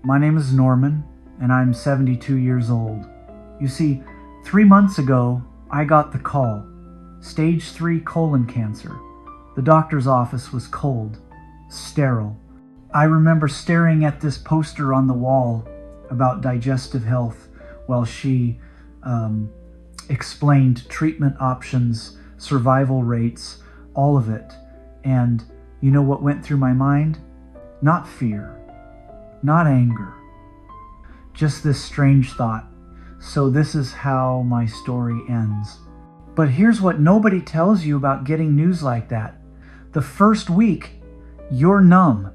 My name is Norman, and I'm 72 years old. You see, 3 months ago, I got the call. Stage 3 colon cancer. The doctor's office was cold, sterile. I remember staring at this poster on the wall about digestive health while she explained treatment options, survival rates, all of it. And you know what went through my mind? Not fear, not anger, just this strange thought. So this is how my story ends. But here's what nobody tells you about getting news like that. The first week, you're numb.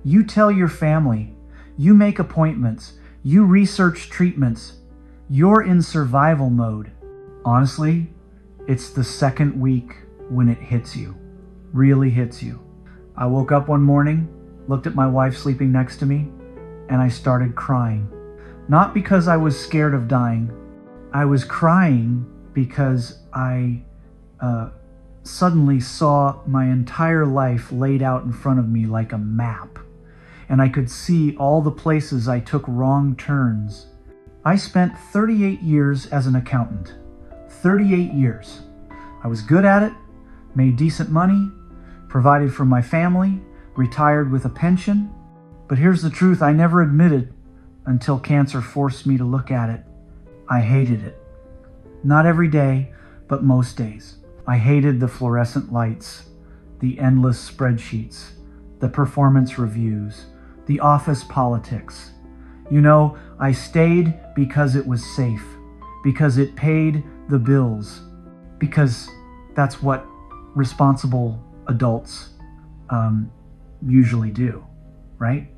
You tell your family, you make appointments, you research treatments. You're in survival mode. Honestly, it's the second week when it hits you, really hits you. I woke up one morning, looked at my wife sleeping next to me, and I started crying. Not because I was scared of dying. I was crying because I suddenly saw my entire life laid out in front of me like a map. And I could see all the places I took wrong turns. I spent 38 years as an accountant. 38 years. I was good at it, made decent money, provided for my family, retired with a pension. But here's the truth I never admitted until cancer forced me to look at it. I hated it. Not every day, but most days. I hated the fluorescent lights, the endless spreadsheets, the performance reviews, the office politics. You know, I stayed because it was safe, because it paid the bills, because that's what responsible adults usually do, right?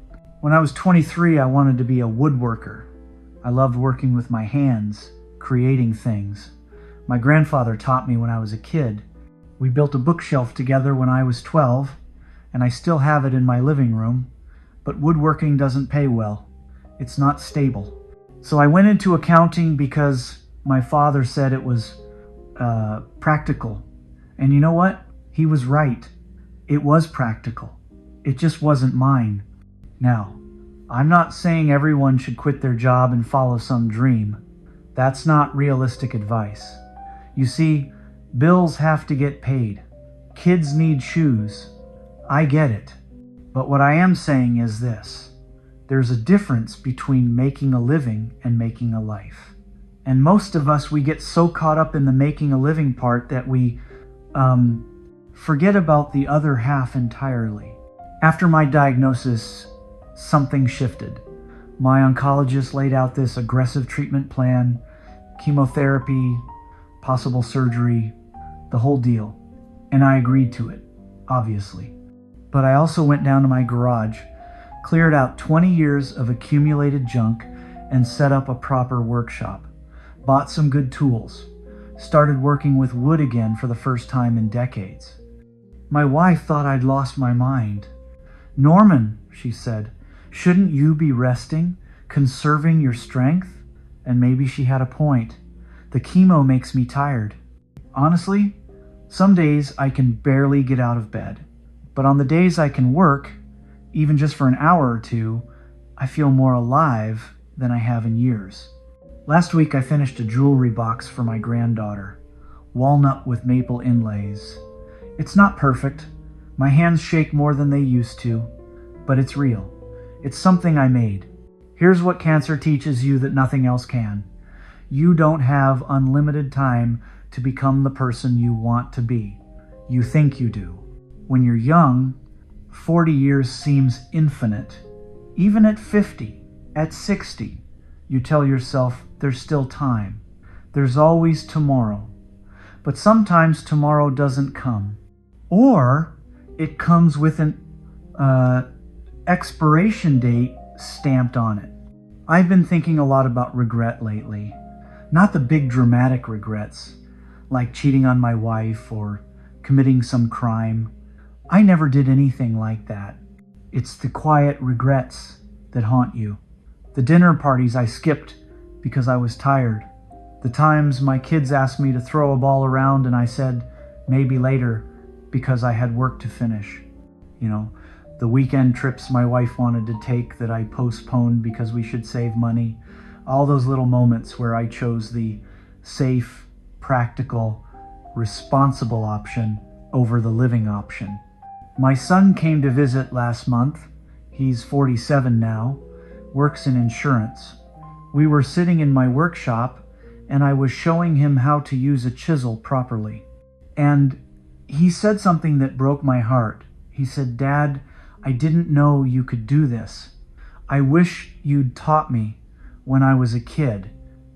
When I was 23, I wanted to be a woodworker. I loved working with my hands, creating things. My grandfather taught me when I was a kid. We built a bookshelf together when I was 12, and I still have it in my living room. But woodworking doesn't pay well. It's not stable. So I went into accounting because my father said it was practical. And you know what? He was right. It was practical. It just wasn't mine. Now, I'm not saying everyone should quit their job and follow some dream. That's not realistic advice. You see, bills have to get paid. Kids need shoes. I get it. But what I am saying is this. There's a difference between making a living and making a life. And most of us, we get so caught up in the making a living part that we forget about the other half entirely. After my diagnosis, something shifted. My oncologist laid out this aggressive treatment plan, chemotherapy, possible surgery, the whole deal. And I agreed to it, obviously. But I also went down to my garage, cleared out 20 years of accumulated junk, and set up a proper workshop. Bought some good tools. Started working with wood again for the first time in decades. My wife thought I'd lost my mind. "Norman," she said, "shouldn't you be resting, conserving your strength?" And maybe she had a point. The chemo makes me tired. Honestly, some days I can barely get out of bed. But on the days I can work, even just for an hour or two, I feel more alive than I have in years. Last week I finished a jewelry box for my granddaughter. Walnut with maple inlays. It's not perfect. My hands shake more than they used to, but it's real. It's something I made. Here's what cancer teaches you that nothing else can. You don't have unlimited time to become the person you want to be. You think you do. When you're young, 40 years seems infinite. Even at 50, at 60, you tell yourself there's still time. There's always tomorrow. But sometimes tomorrow doesn't come. Or it comes with an expiration date stamped on it. I've been thinking a lot about regret lately. Not the big dramatic regrets, like cheating on my wife or committing some crime. I never did anything like that. It's the quiet regrets that haunt you. The dinner parties I skipped because I was tired. The times my kids asked me to throw a ball around and I said, maybe later, because I had work to finish. the weekend trips my wife wanted to take that I postponed because we should save money. All those little moments where I chose the safe, practical, responsible option over the living option. My son came to visit last month. He's 47 now, works in insurance. We were sitting in my workshop and I was showing him how to use a chisel properly. And he said something that broke my heart. He said, "Dad, I didn't know you could do this. I wish you'd taught me when I was a kid.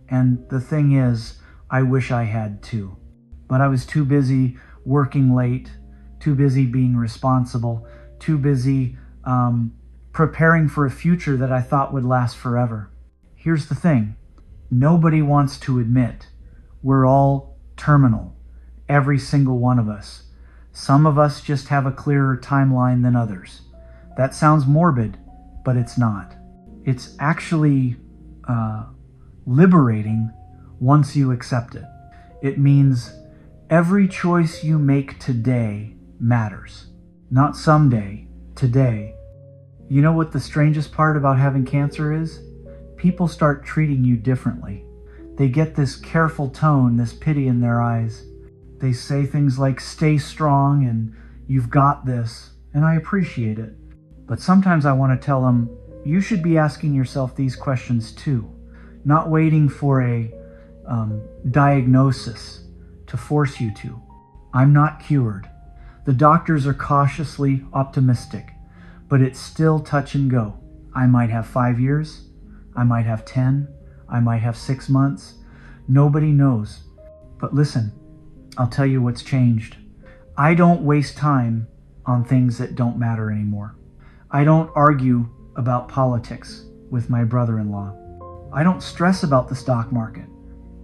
And the thing is, I wish I had too. But I was too busy working late, too busy being responsible, too busy preparing for a future that I thought would last forever." Here's the thing. Nobody wants to admit we're all terminal, every single one of us. Some of us just have a clearer timeline than others. That sounds morbid, but it's not. It's actually liberating once you accept it. It means every choice you make today matters. Not someday, today. You know what the strangest part about having cancer is? People start treating you differently. They get this careful tone, this pity in their eyes. They say things like, "Stay strong," and "You've got this," and I appreciate it. But sometimes I want to tell them, you should be asking yourself these questions too, not waiting for a diagnosis to force you to. I'm not cured. The doctors are cautiously optimistic, but it's still touch and go. I might have 5 years, I might have 10, I might have 6 months. Nobody knows. But listen, I'll tell you what's changed. I don't waste time on things that don't matter anymore. I don't argue about politics with my brother-in-law. I don't stress about the stock market.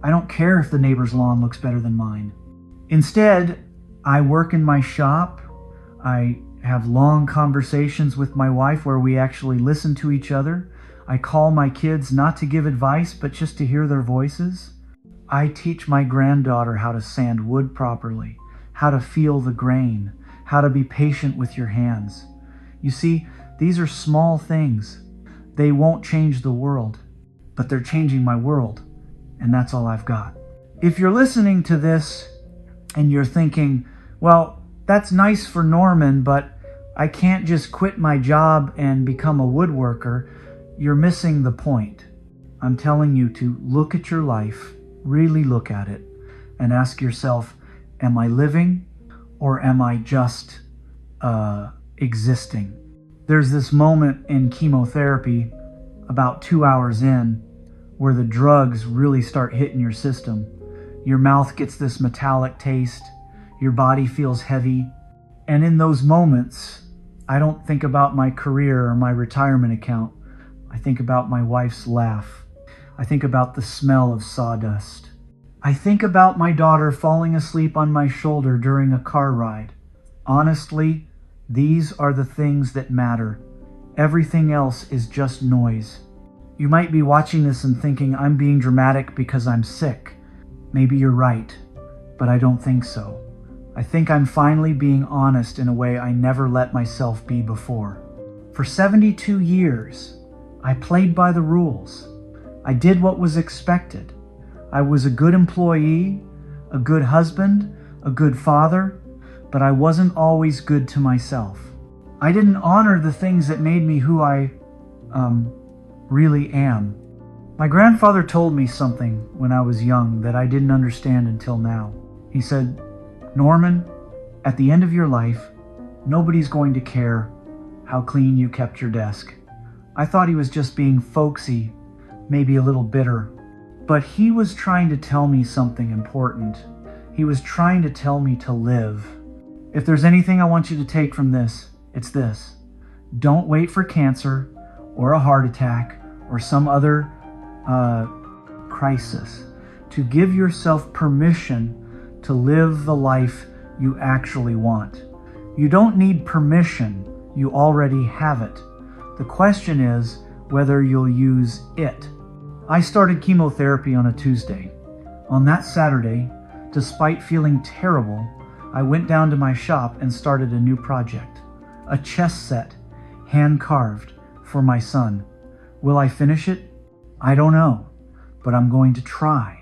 I don't care if the neighbor's lawn looks better than mine. Instead, I work in my shop. I have long conversations with my wife where we actually listen to each other. I call my kids not to give advice, but just to hear their voices. I teach my granddaughter how to sand wood properly, how to feel the grain, how to be patient with your hands. You see, these are small things. They won't change the world, but they're changing my world, and that's all I've got. If you're listening to this and you're thinking, well, that's nice for Norman, but I can't just quit my job and become a woodworker, you're missing the point. I'm telling you to look at your life, really look at it, and ask yourself, am I living or am I just existing? There's this moment in chemotherapy about 2 hours in where the drugs really start hitting your system. Your mouth gets this metallic taste, your body feels heavy, and in those moments, I don't think about my career or my retirement account. I think about my wife's laugh. I think about the smell of sawdust. I think about my daughter falling asleep on my shoulder during a car ride. Honestly, these are the things that matter. Everything else is just noise. You might be watching this and thinking I'm being dramatic because I'm sick. Maybe you're right, but I don't think so. I think I'm finally being honest in a way I never let myself be before. For 72 years, I played by the rules. I did what was expected. I was a good employee, a good husband, a good father, but I wasn't always good to myself. I didn't honor the things that made me who I really am. My grandfather told me something when I was young that I didn't understand until now. He said, "Norman, at the end of your life, nobody's going to care how clean you kept your desk." I thought he was just being folksy, maybe a little bitter. But he was trying to tell me something important. He was trying to tell me to live. If there's anything I want you to take from this, it's this. Don't wait for cancer or a heart attack or some other crisis to give yourself permission to live the life you actually want. You don't need permission. You already have it. The question is whether you'll use it. I started chemotherapy on a Tuesday. On that Saturday, despite feeling terrible, I went down to my shop and started a new project, a chess set hand-carved for my son. Will I finish it? I don't know, but I'm going to try,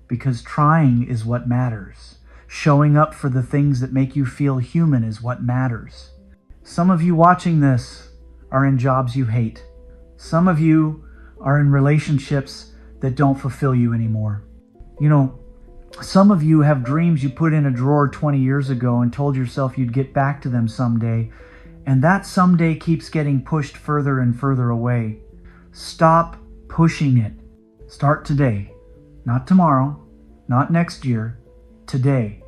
because trying is what matters. Showing up for the things that make you feel human is what matters. Some of you watching this are in jobs you hate. Some of you are in relationships that don't fulfill you anymore. You know, some of you have dreams you put in a drawer 20 years ago and told yourself you'd get back to them someday, and that someday keeps getting pushed further and further away. Stop pushing it. Start today. Not tomorrow, not next year, today.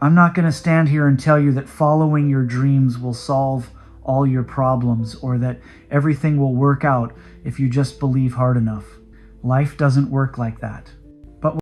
I'm not going to stand here and tell you that following your dreams will solve all your problems or that everything will work out if you just believe hard enough. Life doesn't work like that.